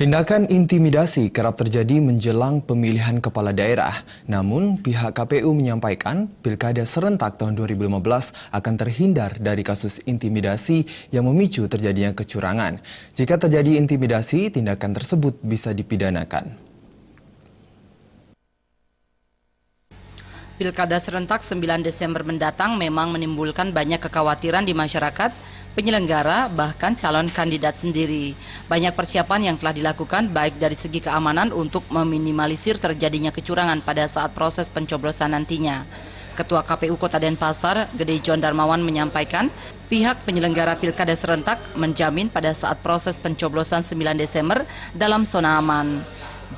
Tindakan intimidasi kerap terjadi menjelang pemilihan kepala daerah. Namun, pihak KPU menyampaikan Pilkada serentak tahun 2015 akan terhindar dari kasus intimidasi yang memicu terjadinya kecurangan. Jika terjadi intimidasi, tindakan tersebut bisa dipidanakan. Pilkada serentak 9 Desember mendatang memang menimbulkan banyak kekhawatiran di masyarakat, penyelenggara, bahkan calon kandidat sendiri. Banyak persiapan yang telah dilakukan baik dari segi keamanan untuk meminimalisir terjadinya kecurangan pada saat proses pencoblosan nantinya. Ketua KPU Kota Denpasar, Gede John Darmawan menyampaikan, pihak penyelenggara Pilkada serentak menjamin pada saat proses pencoblosan 9 Desember dalam zona aman.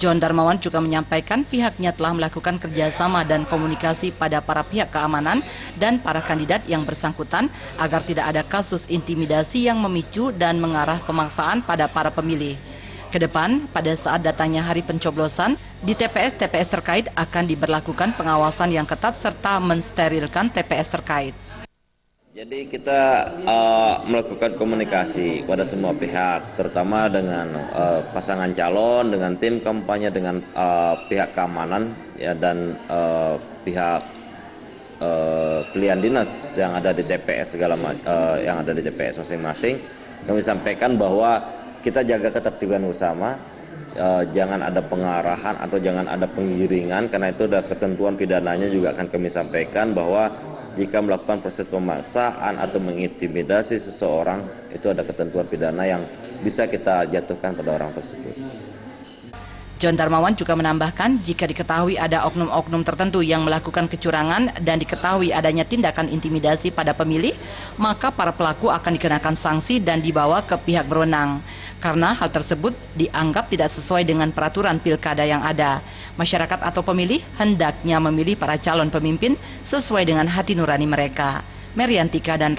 John Darmawan juga menyampaikan pihaknya telah melakukan kerjasama dan komunikasi pada para pihak keamanan dan para kandidat yang bersangkutan agar tidak ada kasus intimidasi yang memicu dan mengarah pemaksaan pada para pemilih. Kedepan, pada saat datangnya hari pencoblosan, di TPS-TPS terkait akan diberlakukan pengawasan yang ketat serta mensterilkan TPS terkait. Jadi kita melakukan komunikasi pada semua pihak, terutama dengan pasangan calon, dengan tim kampanye, dengan pihak keamanan, ya, dan pihak klien dinas yang ada di TPS yang ada di TPS masing-masing. Kami sampaikan bahwa kita jaga ketertiban bersama, jangan ada pengarahan atau jangan ada penggiringan, karena itu ada ketentuan pidananya juga akan kami sampaikan bahwa jika melakukan proses pemaksaan atau mengintimidasi seseorang, itu ada ketentuan pidana yang bisa kita jatuhkan pada orang tersebut. John Darmawan juga menambahkan, jika diketahui ada oknum-oknum tertentu yang melakukan kecurangan dan diketahui adanya tindakan intimidasi pada pemilih, maka para pelaku akan dikenakan sanksi dan dibawa ke pihak berwenang. Karena hal tersebut dianggap tidak sesuai dengan peraturan pilkada yang ada. Masyarakat atau pemilih hendaknya memilih para calon pemimpin sesuai dengan hati nurani mereka. Meriantika dan